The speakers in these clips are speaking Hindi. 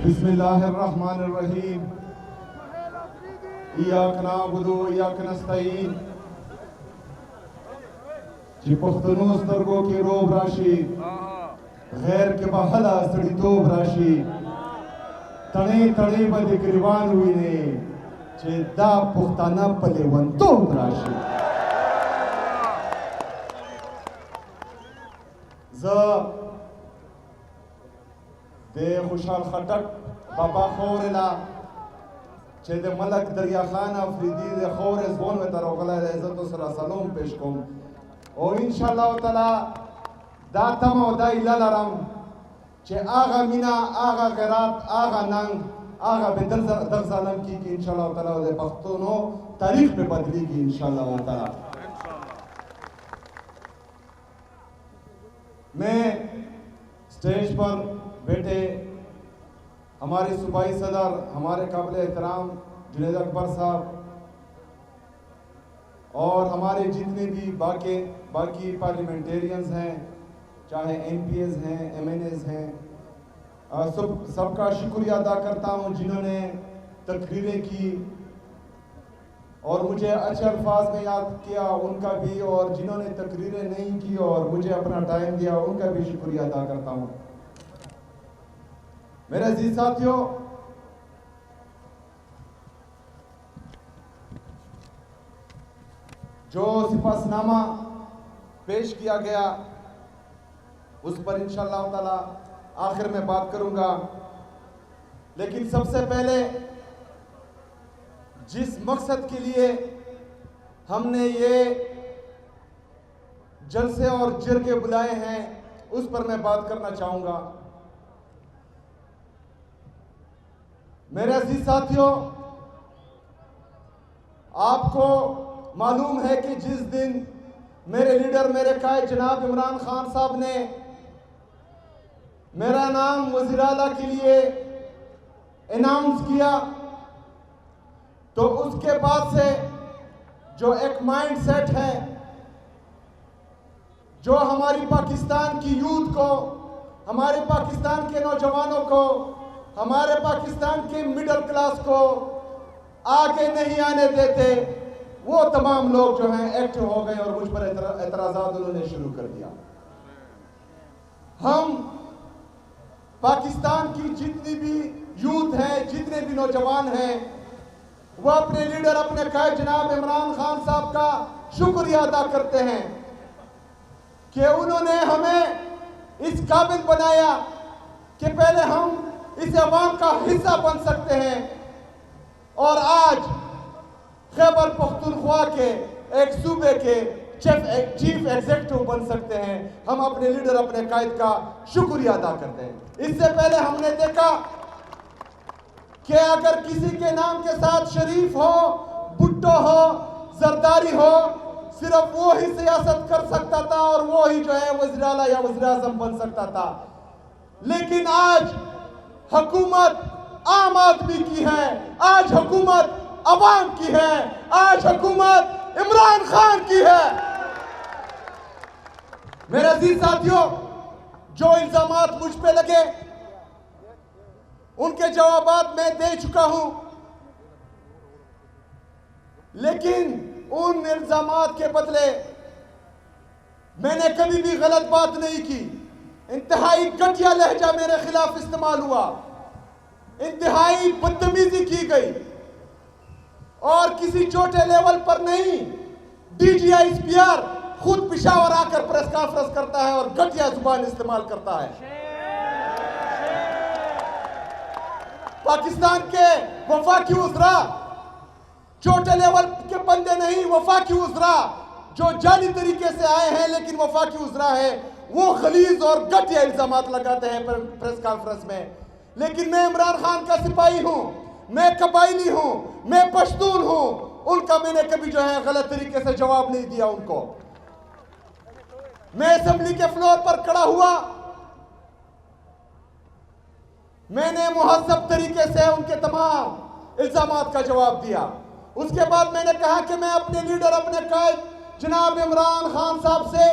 बिस्मिल्लाहिर्रहमानिर्रहीम। इय्याक नअबुदु व इय्याक नस्तईन। जी पख्तूनो स्तरगो के रोब राशि गैर के बहला सड़ीतोब राशि तणे तणे बदे गिरवान हुई ने चे दा पुख्ताना पले वंतोब राशि दे खुशाल खटक बाबा खोरेला चे दे मलक दरिया खान अफरीदी दे खोरे ज़ोन में तरोगला इज़्ज़त सरा सलाम पेश कोम और इंशाअल्लाह ताला दातम और दाइला लरम चे आगा मीना आगा गैरात आगा नंग आगा बेदल दर्ज़ालम की इंशाअल्लाह ताला दे पख्तूनो तारीख पे बदली की इंशाअल्लाह ताला। मैं स्टेज पर बैठे हमारे सूबाई सदर हमारे काबिल एहतराम जुनैद अकबर साहब और हमारे जितने भी बाकी पार्लियामेंटेरियंस हैं, चाहे एमपीएस हैं, एमएनएस हैं, सबका शुक्रिया अदा करता हूं जिन्होंने तकरीरें की और मुझे अच्छे अल्फाज में याद किया उनका भी, और जिन्होंने तकरीरें नहीं की और मुझे अपना टाइम दिया उनका भी शुक्रिया अदा करता हूं। मेरे अजीज साथियों, जो सिफासनामा पेश किया गया उस पर इंशाअल्लाह ताला आखिर में बात करूंगा, लेकिन सबसे पहले जिस मकसद के लिए हमने ये जलसे और जिरगे बुलाए हैं उस पर मैं बात करना चाहूंगा। मेरे अजीज साथियों, आपको मालूम है कि जिस दिन मेरे लीडर मेरे कायद जनाब इमरान खान साहब ने मेरा नाम वज़ीर आला के लिए अनाउंस किया, तो उसके बाद से जो एक माइंड सेट है जो हमारी पाकिस्तान की यूथ को, हमारे पाकिस्तान के नौजवानों को, हमारे पाकिस्तान के मिडिल क्लास को आगे नहीं आने देते, वो तमाम लोग जो हैं एक्टिव हो गए और मुझ पर एतराज़ात उन्होंने शुरू कर दिया। हम पाकिस्तान की जितनी भी यूथ है, जितने भी नौजवान हैं, वो अपने लीडर अपने कायद जनाब इमरान खान साहब का शुक्रिया अदा करते हैं कि उन्होंने हमें इस काबिल बनाया कि पहले हम इस अवाम का हिस्सा बन सकते हैं और आज खैबर पख्तूनख्वा के एक सूबे के चीफ एग्जीक्यूटिव बन सकते हैं। हम अपने लीडर अपने कायद का शुक्रिया अदा करते हैं। इससे पहले हमने देखा कि अगर किसी के नाम के साथ शरीफ हो, भुट्टो हो, जरदारी हो, सिर्फ वो ही सियासत कर सकता था और वो ही जो है वज़ीर आला या वज़ीर आज़म बन सकता था। लेकिन आज हुकूमत आम आदमी की है, आज हुकूमत अवाम की है, आज हुकूमत इमरान खान की है। मेरे अजीज साथियों, जो इल्जामात मुझ पे लगे उनके जवाबात मैं दे चुका हूं, लेकिन उन इल्जामात के बदले मैंने कभी भी गलत बात नहीं की। इंतहाई घटिया लहजा मेरे खिलाफ इस्तेमाल हुआ, इंतहाई बदतमीजी की गई और किसी छोटे लेवल पर नहीं, DGISPR खुद पेशावर आकर प्रेस कॉन्फ्रेंस करता है और घटिया जुबान इस्तेमाल करता है। पाकिस्तान के वफाकी वज़रा छोटे लेवल के बंदे नहीं, वफाकी वज़रा जो जाली तरीके से आए हैं लेकिन वफाकी वज़रा है, वो खलीज और घटिया इल्जामात लगाते हैं प्रेस कॉन्फ्रेंस में। लेकिन मैं इमरान खान का सिपाही हूं, मैं कबायली हूं, मैं पश्तून हूं, उनका मैंने कभी जो है गलत तरीके से जवाब नहीं दिया उनको। मैं असेंबली के फ्लोर पर खड़ा हुआ, मैंने मुहज़्ज़ब तरीके से उनके तमाम इल्जामात का जवाब दिया। उसके बाद मैंने कहा कि मैं अपने लीडर अपने कायद जनाब इमरान खान साहब से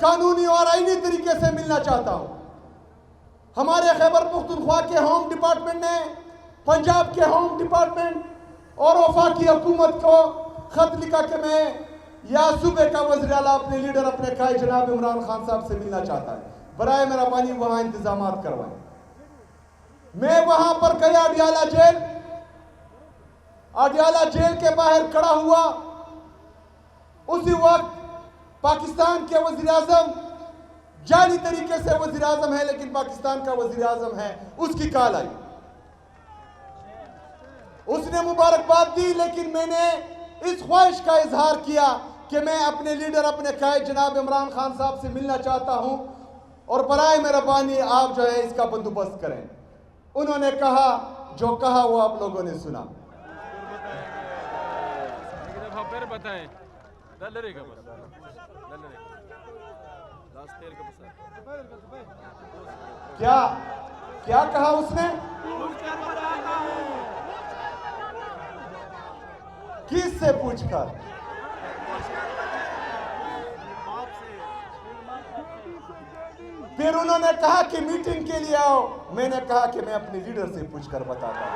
कानूनी और आईनी तरीके से मिलना चाहता हूं। हमारे खैबर पख्तूनख्वा के होम डिपार्टमेंट ने पंजाब के होम डिपार्टमेंट और वफाकी हुकूमत को खत लिखा कि मैं या सूबे का वज़ीर आला अपने लीडर अपने कायद जनाब इमरान खान साहब से मिलना चाहता है, बराए मेहरबानी वहां इंतजामात करवाएं। मैं वहां पर गया अडियाला जेल के बाहर खड़ा हुआ। उसी वक्त पाकिस्तान के वज़ीर आज़म, जाली तरीके से वज़ीर आज़म है लेकिन पाकिस्तान का वज़ीर आज़म है, उसकी कॉल आई। उसने मुबारकबाद दी, लेकिन मैंने इस ख्वाहिश का इजहार किया कि मैं अपने लीडर अपने कायद जनाब इमरान खान साहब से मिलना चाहता हूं और बराए मेहरबानी आप जो है इसका बंदोबस्त करें। उन्होंने कहा, जो कहा वो आप लोगों ने सुना। फिर बताएं, क्या क्या कहा उसने? किससे पूछकर? फिर उन्होंने कहा कि मीटिंग के लिए आओ। मैंने कहा कि मैं अपने लीडर से पूछकर बताता हूं।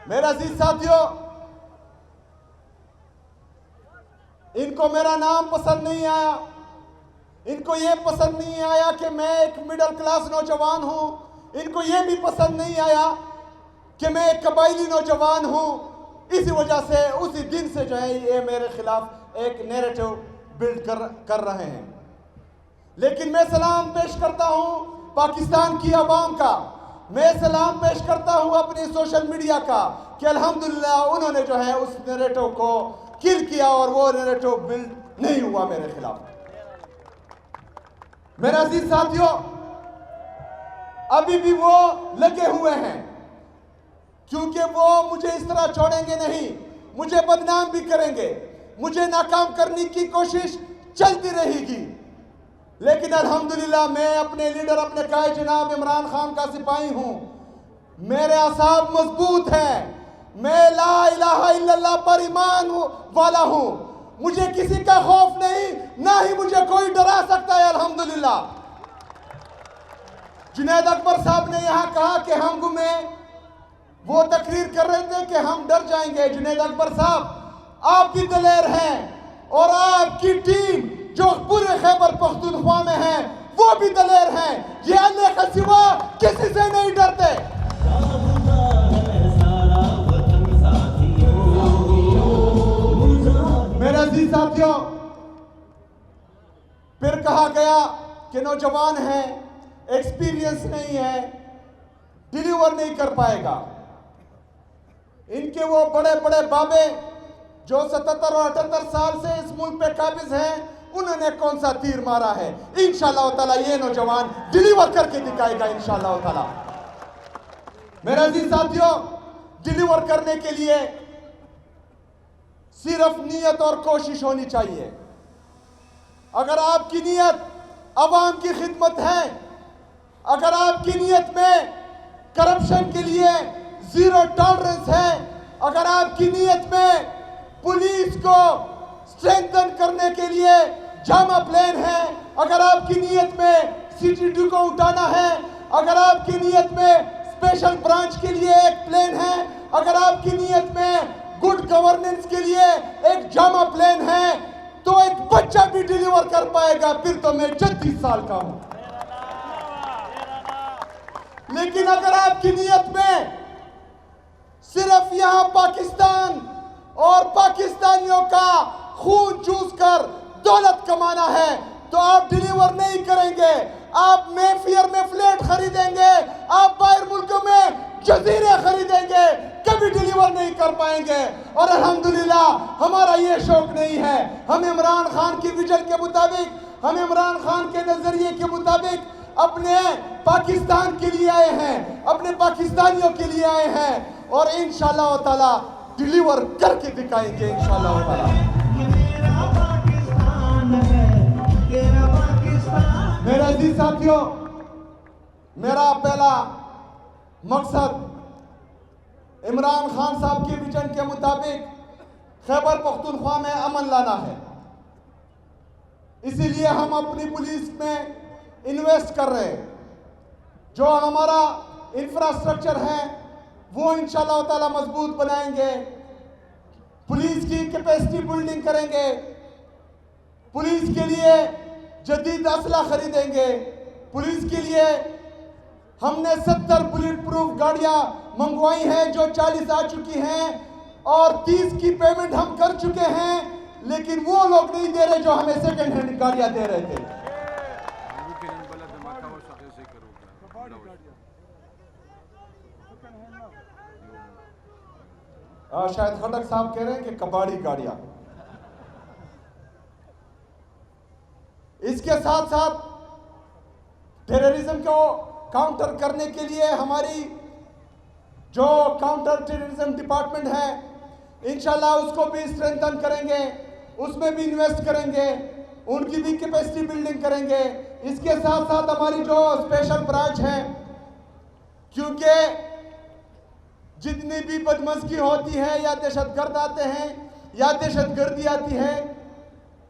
मेरा अजीज साथियों, इनको मेरा नाम पसंद नहीं आया। इनको यह पसंद नहीं आया कि मैं एक मिडिल क्लास नौजवान हूं। इनको यह भी पसंद नहीं आया कि मैं एक कबायली नौजवान हूं। इसी वजह से उसी दिन से जो है ये मेरे खिलाफ एक नैरेटिव बिल्ड कर रहे हैं। लेकिन मैं सलाम पेश करता हूं पाकिस्तान की आवाम का। मैं सलाम पेश करता हूं अपनी सोशल मीडिया का कि अल्हम्दुलिल्लाह उन्होंने जो है उस नैरेटिव को किल किया और वो नैरेटिव बिल्ड नहीं हुआ मेरे खिलाफ। मेरे अजीज साथियों, अभी भी वो लगे हुए हैं, क्योंकि वो मुझे इस तरह छोड़ेंगे नहीं। मुझे बदनाम भी करेंगे, मुझे नाकाम करने की कोशिश चलती रहेगी। लेकिन अल्हम्दुलिल्लाह मैं अपने लीडर अपने कायद जनाब इमरान खान का सिपाही हूं। मेरे असाब मजबूत हैं। मैं ला इलाहा इल्लल्लाह पर ईमान वाला हूं। मुझे किसी का खौफ नहीं, ना ही मुझे कोई डरा सकता है। अल्हम्दुलिल्लाह जुनैद अकबर साहब ने यहां कहा कि हम गुमे, वो तकरीर कर रहे थे कि हम डर जाएंगे। जुनैद अकबर साहब, आप भी दलेर हैं और आपकी टीम जो पूरे खैबर पख्तूनख्वा में है वो भी दलेर हैं। ये अल्लाह के सिवा किसी से नहीं डरते। मेरे अजीज साथियों, फिर कहा गया कि नौजवान है, एक्सपीरियंस नहीं है, डिलीवर नहीं कर पाएगा। इनके वो बड़े बड़े बाबे जो 77 और 78 साल से इस मुल्क पे काबिज हैं, उन्होंने कौन सा तीर मारा है? इंशाअल्लाह ताला ये नौजवान डिलीवर करके दिखाएगा इंशाअल्लाह ताला। मेरे अजीज साथियों, डिलीवर करने के लिए सिर्फ नीयत और कोशिश होनी चाहिए। अगर आपकी नीयत अवाम की खिदमत है, अगर आपकी नीयत में करप्शन के लिए जीरो टॉलरेंस है, अगर आपकी नीयत में पुलिस को स्ट्रेंथन करने के लिए जामा प्लान है, अगर आपकी नीयत में CTD को उठाना है, अगर आपकी नीयत में स्पेशल ब्रांच के लिए एक प्लान है, अगर आपकी नीयत में गुड गवर्नेंस के लिए एक जामा प्लान है, तो एक बच्चा भी डिलीवर कर पाएगा। फिर तो मैं 36 साल का हूं। लेकिन अगर आपकी नीयत में सिर्फ यहां पाकिस्तान और पाकिस्तानियों का खून चूस कर दौलत कमाना है, तो आप डिलीवर नहीं करेंगे। आप मेफेयर में फ्लैट खरीदेंगे, आप बाहर मुल्कों में जजीरे खरीदेंगे, कभी डिलीवर नहीं कर पाएंगे। और अल्हम्दुलिल्लाह हमारा ये शौक नहीं है। हम इमरान खान की विजन के मुताबिक, हम इमरान खान के नजरिए के मुताबिक अपने पाकिस्तान के लिए आए हैं, अपने पाकिस्तानियों के लिए आए हैं और इंशाअल्लाह ताला डिलीवर करके दिखाएंगे इंशाअल्लाह ताला। मेरे अजीज साथियों, मेरा पहला मकसद इमरान खान साहब के विजन के मुताबिक खैबर पख्तूनख्वा में अमन लाना है। इसीलिए हम अपनी पुलिस में इन्वेस्ट कर रहे हैं। जो हमारा इंफ्रास्ट्रक्चर है वो इंशाल्लाह ताला मजबूत बनाएंगे, पुलिस की कैपेसिटी बिल्डिंग करेंगे, पुलिस के लिए जदीद असला खरीदेंगे, पुलिस के लिए हमने 70 बुलेट प्रूफ गाड़ियां मंगवाई हैं जो 40 आ चुकी हैं और 30 की पेमेंट हम कर चुके हैं, लेकिन वो लोग नहीं दे रहे जो हमें सेकंड हैंड गाड़ियां दे रहे थे। शायद खटक साहब कह रहे हैं कि कबाड़ी गाड़ियां। इसके साथ साथ टेररिज्म को काउंटर करने के लिए हमारी जो काउंटर टेररिज्म डिपार्टमेंट है इंशाल्लाह उसको भी स्ट्रेंथन करेंगे, उसमें भी इन्वेस्ट करेंगे, उनकी भी कैपेसिटी बिल्डिंग करेंगे। इसके साथ साथ हमारी जो स्पेशल ब्रांच है, क्योंकि जितनी भी बदमज़गी होती है या दहशतगर्द आते हैं या दहशतगर्दी आती है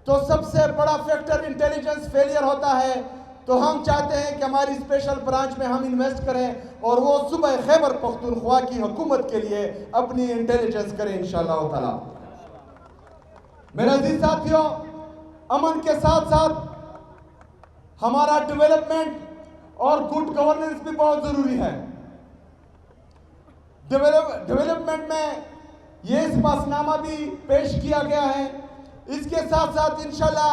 तो सबसे बड़ा फैक्टर इंटेलिजेंस फेलियर होता है। तो हम चाहते हैं कि हमारी स्पेशल ब्रांच में हम इन्वेस्ट करें और वो सुबह खैबर पख्तूनख्वा की हुकूमत के लिए अपनी इंटेलिजेंस करें इंशाअल्लाह ताला। मेरे अजीज साथियों, अमन के साथ साथ हमारा डेवलपमेंट और गुड गवर्नेंस भी बहुत ज़रूरी है। डेवलपमेंट में ये इस्पातनामा भी पेश किया गया है। इसके साथ साथ इंशाल्लाह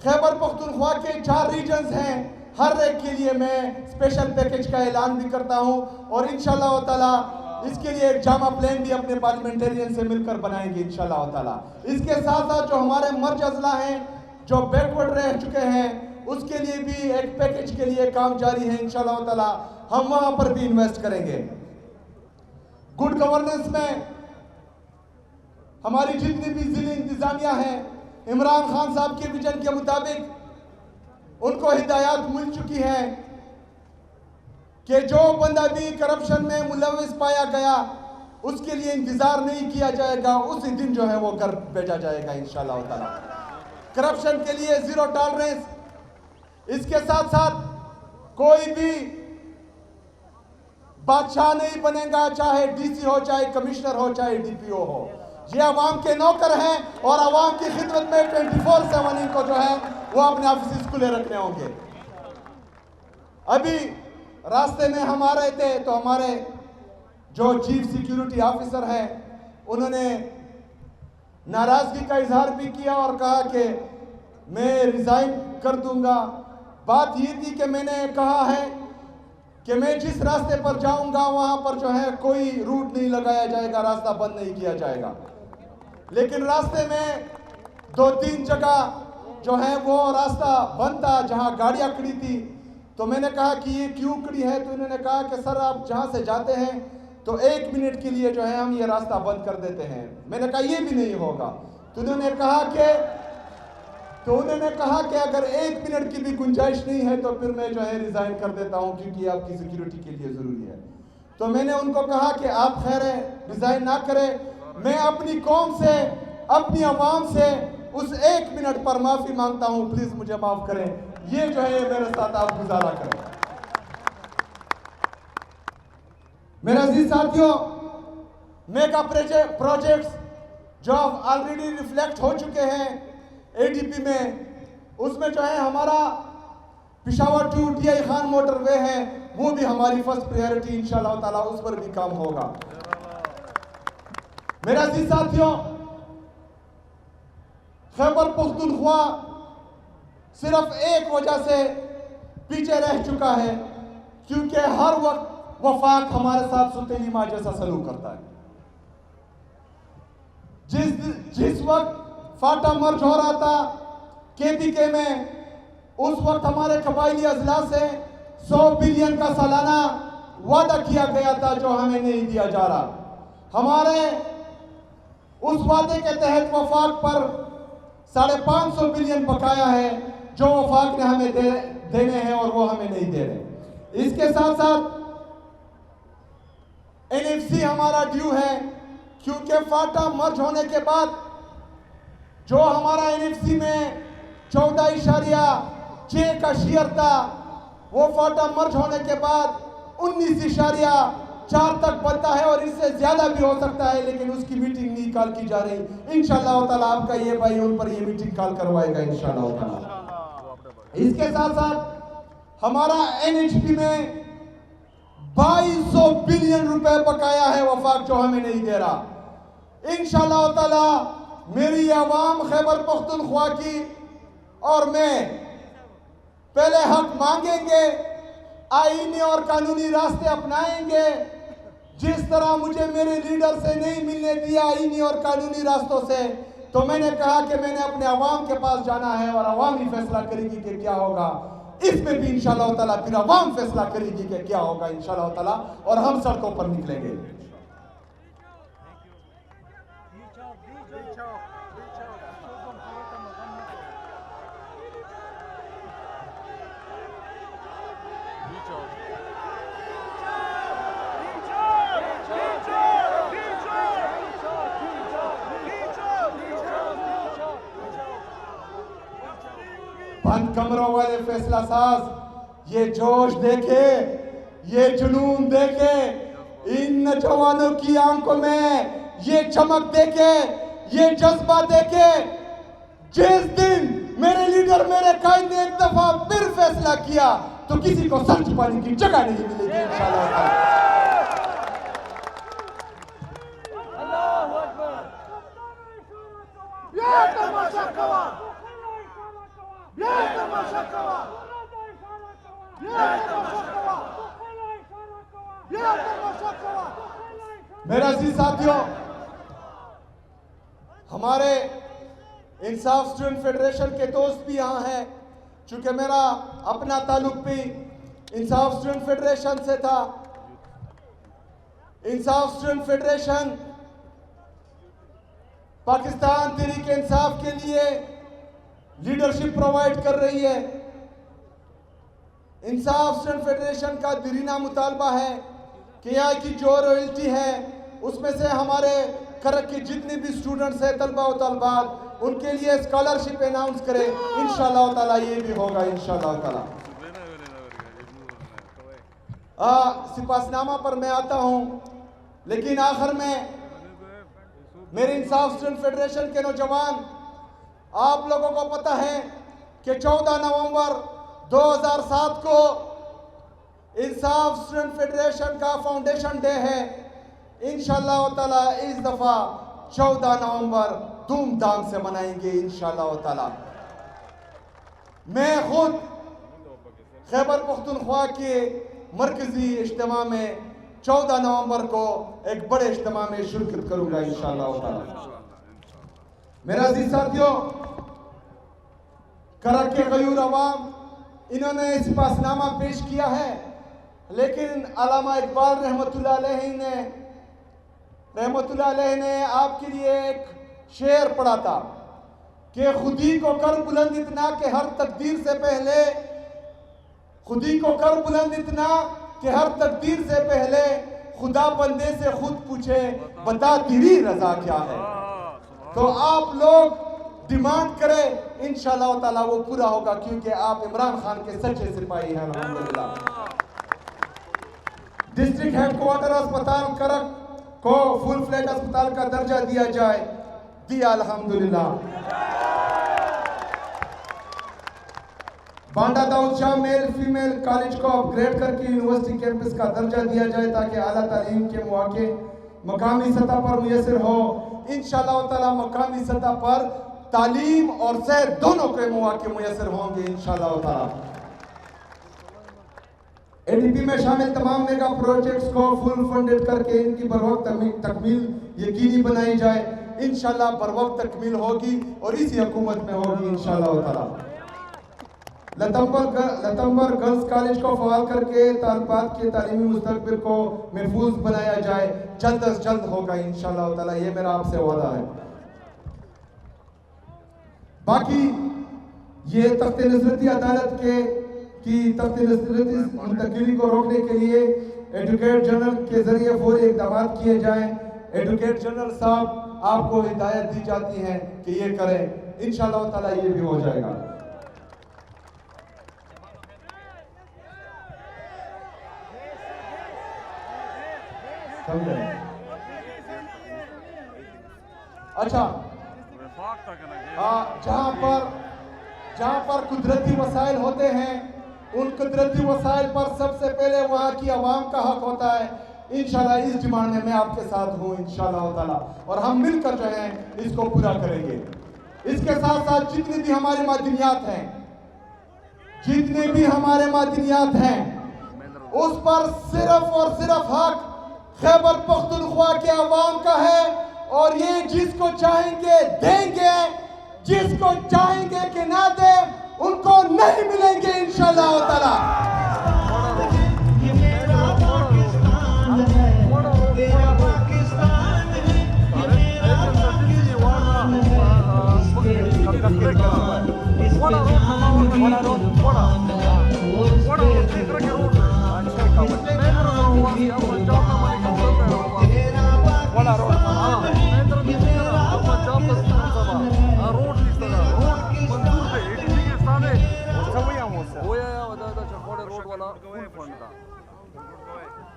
खैबर पख्तूनख्वा के 4 रीजन्स हैं, हर एक के लिए मैं स्पेशल पैकेज का ऐलान भी करता हूं और इंशाल्लाह ताला इसके लिए एक जामा प्लान भी अपने पार्लियामेंटेरियन से मिलकर बनाएंगे इंशाल्लाह ताला। इसके साथ साथ जो हमारे मर्ज अजला हैं जो बैकवर्ड रह चुके हैं उसके लिए भी एक पैकेज के लिए काम जारी है इंशाल्लाह ताला, हम वहां पर भी इन्वेस्ट करेंगे। गुड गवर्नेंस में हमारी जितनी भी जिले इंतजामिया हैं, इमरान खान साहब के विजन के मुताबिक उनको हिदायत मिल चुकी है कि जो बंदा भी करप्शन में मुलविस पाया गया उसके लिए इंतजार नहीं किया जाएगा, उसी दिन जो है वो घर भेजा जाएगा इंशाल्लाह ताला। करप्शन के लिए जीरो टॉलरेंस। इसके साथ साथ कोई भी बादशाह नहीं बनेगा, चाहे डीसी हो, चाहे कमिश्नर हो, चाहे डीपीओ हो। ये आवाम के नौकर हैं और आवाम की खिदमत में 24/7 इनको जो है वो अपने ऑफिस खुले रखने होंगे। अभी रास्ते में हम आ रहे थे तो हमारे जो चीफ सिक्योरिटी ऑफिसर हैं उन्होंने नाराजगी का इजहार भी किया और कहा कि मैं रिजाइन कर दूंगा। बात ये थी कि मैंने कहा है कि मैं जिस रास्ते पर जाऊंगा वहां पर जो है कोई रूट नहीं लगाया जाएगा, रास्ता बंद नहीं किया जाएगा। लेकिन रास्ते में 2-3 जगह जो है वो रास्ता बंद था जहां गाड़ियां खड़ी थी। तो मैंने कहा कि ये क्यों खड़ी है, तो इन्होंने कहा कि सर आप जहां से जाते हैं तो 1 मिनट के लिए जो है हम ये रास्ता बंद कर देते हैं। मैंने कहा ये भी नहीं होगा। तो उन्होंने कहा कि अगर 1 मिनट की भी गुंजाइश नहीं है तो फिर मैं जो है रिजाइन कर देता हूं क्योंकि आपकी सिक्योरिटी के लिए जरूरी है। तो मैंने उनको कहा कि आप खैर है रिजाइन ना करें, मैं अपनी कौम से, अपनी आवाम से उस 1 मिनट पर माफी मांगता हूं, प्लीज मुझे माफ करें। ये जो है मेरे साथ आप गुजारा करें। मेरे अजीज साथियों, मेगा प्रोजेक्ट्स जो ऑलरेडी रिफ्लेक्ट हो चुके हैं एडीपी में, उसमें जो है हमारा Peshawar to DI Khan motorway है, वो भी हमारी फर्स्ट प्रायोरिटी इंशाल्लाह ताला, उस पर भी काम होगा। मेरे अजीज साथियों, खैबर पख्तूनख्वा सिर्फ एक वजह से पीछे रह चुका है क्योंकि हर वक्त वफाक हमारे साथ सुतेली माँ जैसा सलूक करता है। जिस वक्त फाटा मर्ज हो रहा था KPK में, उस वक्त हमारे कबायली अजला से 100 बिलियन का सालाना वादा किया गया था जो हमें नहीं दिया जा रहा। हमारे उस वादे के तहत वफाक पर 550 बिलियन बकाया है जो वफाक ने हमें देने हैं और वो हमें नहीं दे रहे। इसके साथ साथ NFC हमारा ड्यू है क्योंकि फाटा मर्ज होने के बाद जो हमारा NFC में 14.6 का शेयर था, वो फाटा मर्ज होने के बाद 19.4 तक बनता है और इससे ज्यादा भी हो सकता है, लेकिन उसकी मीटिंग नहीं कॉल की जा रही। इंशाअल्लाह ताला आपका ये भाई उन पर ये मीटिंग कॉल करवाएगा इंशाअल्लाह ताला। इसके साथ साथ हमारा NHP में 2200 बिलियन रुपए बकाया है वफाक, जो हमें नहीं दे रहा। इंशाअल्लाह ताला मेरी आवाम खैबर पख्तूनख्वा की और मैं पहले हक मांगेंगे, आईनी और कानूनी रास्ते अपनाएंगे। जिस तरह मुझे मेरे लीडर से नहीं मिलने दिया आईनी और कानूनी रास्तों से, तो मैंने कहा कि मैंने अपने अवाम के पास जाना है और अवाम ही फैसला करेगी कि क्या होगा। इसमें भी इंशाअल्लाह ताला फिर अवाम फैसला करेगी कि क्या होगा इंशाअल्लाह ताला, और हम सड़कों पर निकलेंगे। बंद कमरों वाले फैसला साज ये जोश देखे, ये जुनून देखे, इन नौजवानों की आंखों में ये चमक देखे, ये जज्बा देखे। जिस दिन मेरे लीडर मेरे कायद ने एक दफा फिर फैसला किया तो किसी को सर छुपाने की जगह नहीं मिलेगी इंशाअल्लाह। मेरा अजीज साथियों, हमारे इंसाफ स्टूडेंट फेडरेशन के दोस्त भी यहाँ हैं। चूंकि मेरा अपना ताल्लुक भी इंसाफ स्टूडेंट फेडरेशन से था। इंसाफ स्टूडेंट फेडरेशन पाकिस्तान तहरीक इंसाफ के लिए लीडरशिप प्रोवाइड कर रही है। इंसाफ स्टूडेंट फेडरेशन का दिरीना मुतालबा है कि यहाँ की जो रॉयल्टी है उसमें से हमारे करक के जितने भी स्टूडेंट्स हैं, तलबा और तलबात, उनके लिए स्कॉलरशिप अनाउंस करें। इंशाअल्लाह ताला ये भी होगा इंशाअल्लाह ताला। सिपासनामा पर मैं आता हूँ, लेकिन आखिर में मेरे इंसाफ स्टूडेंट फेडरेशन के नौजवान, आप लोगों को पता है कि 14 नवंबर 2007 को इंसाफ स्टूडेंट फेडरेशन का फाउंडेशन डे है। इंशाअल्लाह ताला इस दफा 14 नवंबर धूमधाम से मनाएंगे इंशाअल्लाह ताला। मैं खुद खैबर पख्तूनख्वा के मरकजी इज्तिमा में 14 नवंबर को एक बड़े इज्तिमा में शिरकत करूंगा इंशाअल्लाह ताला। मेरा अजीज साथियों, करक के गयूर अवाम, इन्होंने सिपासनामा पेश किया है, लेकिन अल्लामा इकबाल रहमतुल्लाह अलैह ने आपके लिए एक शेर पढ़ा था कि खुदी को कर बुलंद इतना कि हर तकदीर से पहले, खुदी को कर बुलंद इतना कि हर तकदीर से पहले खुदा बंदे से खुद पूछे बता तेरी रजा क्या है। तो आप लोग डिमांड करें, इंशाअल्लाह ताला वो पूरा होगा, क्योंकि आप इमरान खान के सच्चे सिपाही हैं अल्हम्दुलिल्लाह। डिस्ट्रिक्ट हेडक्वार्टर अस्पताल करक को फुल फ्लैट अस्पताल का दर्जा दिया जाए, दिया अल्हम्दुलिल्लाह। Banda Daud Shah male female college को अपग्रेड करके यूनिवर्सिटी कैंपस का दर्जा दिया जाए ताकि आला तालीम के मौके मकामी सतह पर मुयसर हो। इंशाअल्लाह ताला मकामी सतह पर तालीम और सेहत दोनों के मौके मुयसर होंगे इंशाअल्लाह ताला। ADP में शामिल तमाम मेगा प्रोजेक्ट्स को फुल फंडेड करके इनकी बरवक्त तकमील यकीनी बनाई जाए। इंशाअल्लाह बरवक्त तकमील होगी और इसी हुकूमत में होगी इंशाअल्लाह ताला। लतंबर गर्ल्स कॉलेज को फवाल करके तालिबात के तालीमी मुस्तकबिल को महफूज बनाया जाए, जल्द अज जल्द होगा इंशाअल्लाह ताला, ये मेरा आपसे वादा है। बाकी ये तख्ते नजरती अदालत की तख्ते नजरती मुंतकिली को रोकने के लिए एडवोकेट जनरल के जरिए फौरी इक़दाम किए जाएं। एडवोकेट जनरल साहब आपको हिदायत दी जाती है कि ये करें, इंशाअल्लाह ताला ये भी हो जाएगा। समझे? अच्छा, वफाक तक ना जहाँ पर कुदरती वसाइल होते हैं, उन कुदरती वसाइल पर सबसे पहले वहाँ की आवाम का हक होता है। इंशाल्लाह इस डिमांड में मैं आपके साथ हूँ इंशाल्लाह ताला, और हम मिलकर जो है इसको पूरा करेंगे। इसके साथ साथ जितनी भी हमारे मादनियात हैं, उस पर सिर्फ और सिर्फ हक खैबर पख्तूनख्वा के आवाम का है, और ये जिसको चाहेंगे देंगे, जिसको चाहेंगे कि ना दे उनको नहीं मिलेंगे इंशाल्लाह ताला।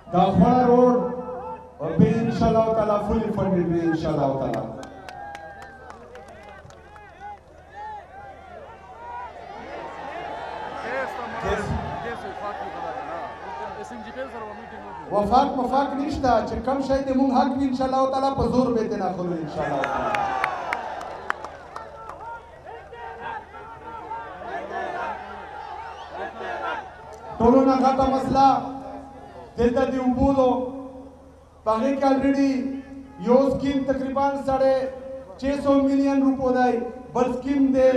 दाखवाड़ा रोड और भी इंशाल्लाह ताला फुली फंडेड भी इंशाल्लाह ताला। वफाक मफाक निश्ता कम शायद मुंग हक भी इंशाल्लाह ताला पजूर बेते ना खोलो इंशाल्लाह ताला। टोलो ना खाता मसला देता दी उबूलो पागे के ऑलरेडी यो स्कीम तकरीबन 650 मिलियन रुपये दाई, बल स्कीम दे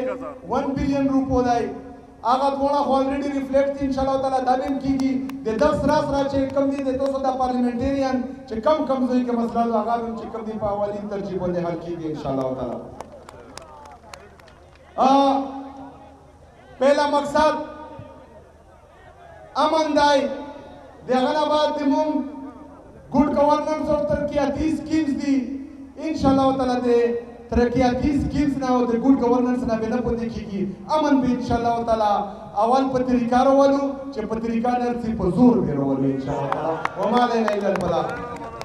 1 बिलियन रुपये दाई। आगा थोड़ा ऑलरेडी रिफ्लेक्ट इंशाल्लाह ताला दाबिम कीगी दे 10 रास राचे कम दी दे 200 पार्लियामेंटेरियन चे कम जोई के मसला आगा में चे कम दी पावाली तरजीह दे हल कीगी इंशाल्लाह ताला। पहला मकसद अमन दाई देगनाबाद दिमुम गुड गवर्नेंस और तरक्याती स्कीम्स दी इंशाल्लाह ताला दे तरक्याती स्कीम्स ना होते गुड गवर्नेंस ना बेना पोते की अमन भी इंशाल्लाह ताला अवल पत्रिकारो वालू चे पत्रिका नरसी पजूर बेरो वालू इंशाल्लाह ताला वमा लेना इल्ला अल बलाग।